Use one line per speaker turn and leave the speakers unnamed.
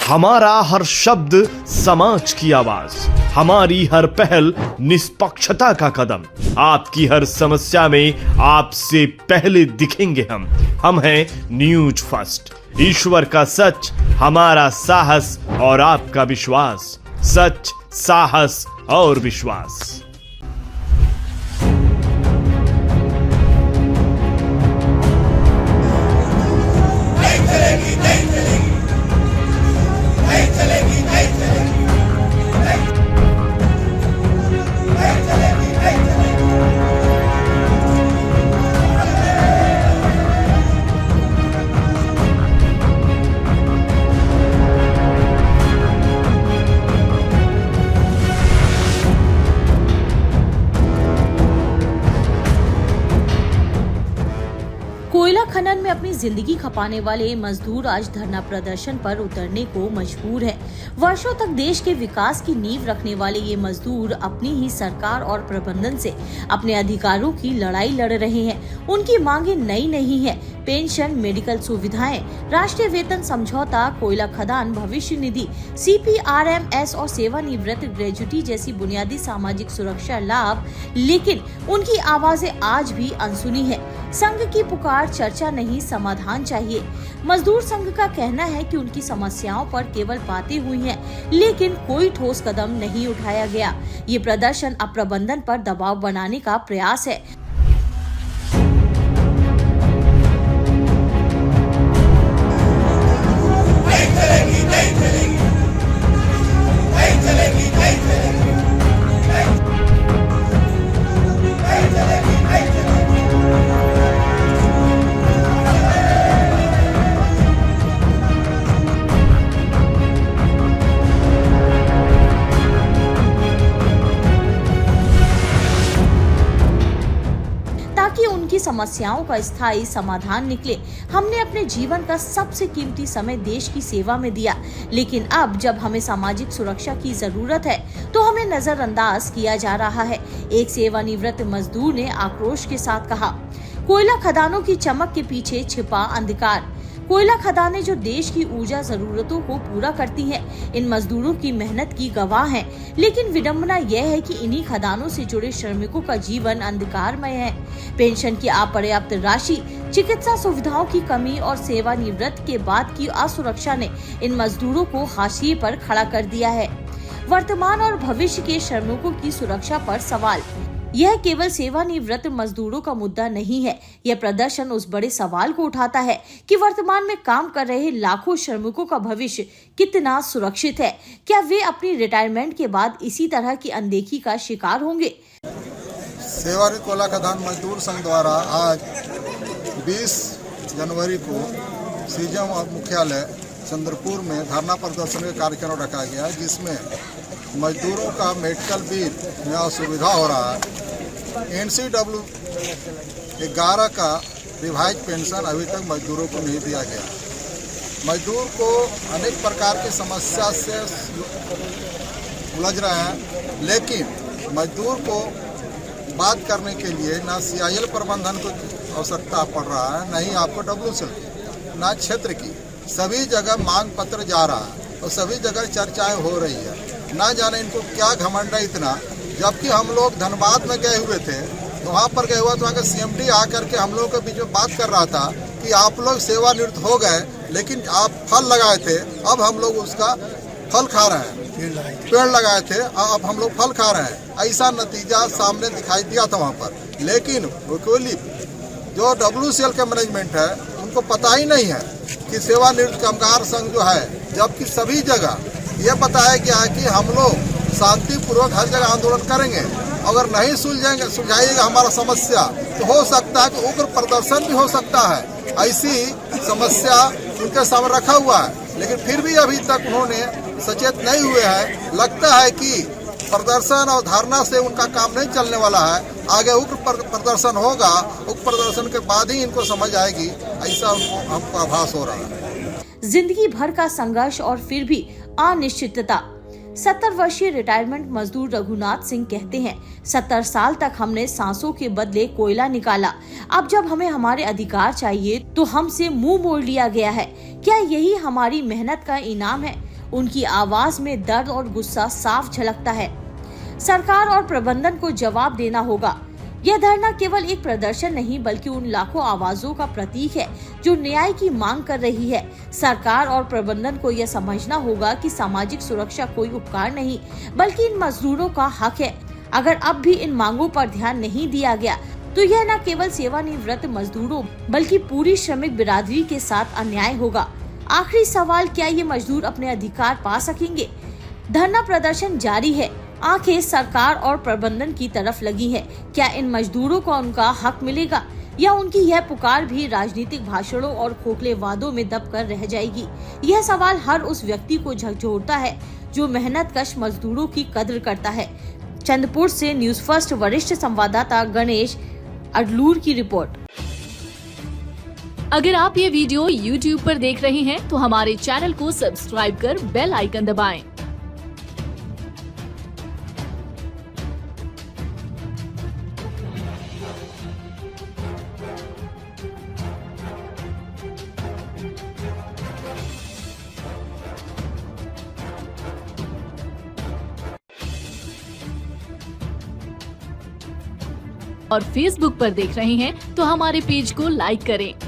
हमारा हर शब्द समाज की आवाज, हमारी हर पहल निष्पक्षता का कदम। आपकी हर समस्या में आपसे पहले दिखेंगे हम हैं न्यूज फर्स्ट। ईश्वर का सच, हमारा साहस और आपका विश्वास। सच, साहस और विश्वास।
कोयला खनन में अपनी जिंदगी खपाने वाले मजदूर आज धरना प्रदर्शन पर उतरने को मजबूर है। वर्षों तक देश के विकास की नींव रखने वाले ये मजदूर अपनी ही सरकार और प्रबंधन से अपने अधिकारों की लड़ाई लड़ रहे हैं। उनकी मांगे नई नहीं है। पेंशन, मेडिकल सुविधाएं, राष्ट्रीय वेतन समझौता, कोयला खदान भविष्य निधि, CPRMS और सेवानिवृत्त ग्रेजुटी जैसी बुनियादी सामाजिक सुरक्षा लाभ, लेकिन उनकी आवाजें आज भी अनसुनी है। संघ की पुकार चर्चा नहीं, समाधान चाहिए। मजदूर संघ का कहना है कि उनकी समस्याओं पर केवल बातें हुई हैं, लेकिन कोई ठोस कदम नहीं उठाया गया। ये प्रदर्शन अब प्रबंधन पर दबाव बनाने का प्रयास है। ताकि उनकी समस्याओं का स्थायी समाधान निकले। हमने अपने जीवन का सबसे कीमती समय देश की सेवा में दिया, लेकिन अब जब हमें सामाजिक सुरक्षा की जरूरत है तो हमें नजरअंदाज किया जा रहा है। एक सेवानिवृत्त मजदूर ने आक्रोश के साथ कहा, कोयला खदानों की चमक के पीछे छिपा अंधकार। कोयला खदानें जो देश की ऊर्जा जरूरतों को पूरा करती हैं, इन मजदूरों की मेहनत की गवाह हैं। लेकिन विडंबना यह है कि इन्हीं खदानों से जुड़े श्रमिकों का जीवन अंधकारमय है। पेंशन की अपर्याप्त राशि, चिकित्सा सुविधाओं की कमी और सेवानिवृत्त के बाद की असुरक्षा ने इन मजदूरों को हाशिए पर खड़ा कर दिया है। वर्तमान और भविष्य के श्रमिकों की सुरक्षा पर सवाल। यह केवल सेवानिवृत्त मजदूरों का मुद्दा नहीं है। यह प्रदर्शन उस बड़े सवाल को उठाता है कि वर्तमान में काम कर रहे लाखों श्रमिकों का भविष्य कितना सुरक्षित है। क्या वे अपनी रिटायरमेंट के बाद इसी तरह की अनदेखी का शिकार होंगे?
सेवानिवृत्त कोयला खदान मजदूर संघ द्वारा आज 20 जनवरी को सीजम मुख्यालय चंद्रपुर में धरना प्रदर्शन का कार्यक्रम रखा गया, जिसमें मजदूरों का मेडिकल बिल में असुविधा हो रहा है। NCW 11 का रिवाइज पेंशन अभी तक मजदूरों को नहीं दिया गया। मजदूर को अनेक प्रकार की समस्या से उलझ रहे हैं, लेकिन मजदूर को बात करने के लिए ना CIL प्रबंधन को आवश्यकता पड़ रहा है, न ही आपको WCL की, ना क्षेत्र की। सभी जगह मांग पत्र जा रहा है और सभी जगह चर्चाएं हो रही है। ना जाने इनको क्या घमंड है इतना। जबकि हम लोग धनबाद में गए हुए थे, तो वहाँ पर गए हुआ तो वहाँ का CMD आकर के हम लोगों के बीच में बात कर रहा था कि आप लोग सेवानिवृत्त हो गए, लेकिन आप फल लगाए थे, अब हम लोग उसका फल खा रहे हैं। पेड़ लगाए थे, अब हम लोग फल खा रहे हैं। ऐसा नतीजा सामने दिखाई दिया था वहाँ पर। लेकिन जो WCL के मैनेजमेंट है, उनको पता ही नहीं है कि सेवानिवृत्त कामगार संघ जो है, जबकि सभी जगह ये बताया गया है कि हम लोग शांतिपूर्वक हर जगह आंदोलन करेंगे। अगर नहीं सुलझाइएगा हमारा समस्या, तो हो सकता है कि उग्र प्रदर्शन भी हो सकता है। ऐसी समस्या उनके सामने रखा हुआ है, लेकिन फिर भी अभी तक उन्होंने सचेत नहीं हुए हैं। लगता है कि प्रदर्शन और धरना से उनका काम नहीं चलने वाला है। आगे उग्र प्रदर्शन होगा, उग्र प्रदर्शन के बाद ही इनको समझ आएगी, ऐसा हमको आभास हो रहा है।
जिंदगी भर का संघर्ष और फिर भी अनिश्चितता। 70 वर्षीय रिटायरमेंट मजदूर रघुनाथ सिंह कहते हैं, 70 साल तक हमने सांसों के बदले कोयला निकाला। अब जब हमें हमारे अधिकार चाहिए तो हमसे मुंह मोड़ लिया गया है। क्या यही हमारी मेहनत का इनाम है? उनकी आवाज में दर्द और गुस्सा साफ झलकता है। सरकार और प्रबंधन को जवाब देना होगा। यह धरना केवल एक प्रदर्शन नहीं बल्कि उन लाखों आवाजों का प्रतीक है जो न्याय की मांग कर रही है। सरकार और प्रबंधन को यह समझना होगा कि सामाजिक सुरक्षा कोई उपकार नहीं बल्कि इन मजदूरों का हक है। अगर अब भी इन मांगों पर ध्यान नहीं दिया गया तो यह न केवल सेवानिवृत्त मजदूरों बल्कि पूरी श्रमिक बिरादरी के साथ अन्याय होगा। आखिरी सवाल, क्या ये मजदूर अपने अधिकार पा सकेंगे? धरना प्रदर्शन जारी है। आंखें सरकार और प्रबंधन की तरफ लगी है। क्या इन मजदूरों को उनका हक मिलेगा या उनकी यह पुकार भी राजनीतिक भाषणों और खोखले वादों में दबकर रह जाएगी? यह सवाल हर उस व्यक्ति को झकझोरता है जो मेहनतकश मजदूरों की कद्र करता है। चंद्रपुर से न्यूज फर्स्ट वरिष्ठ संवाददाता गणेश अडलूर की रिपोर्ट।
अगर आप ये वीडियो YouTube पर देख रहे हैं तो हमारे चैनल को सब्सक्राइब कर बेल आइकन दबाएं। और Facebook पर देख रहे हैं तो हमारे पेज को लाइक करें।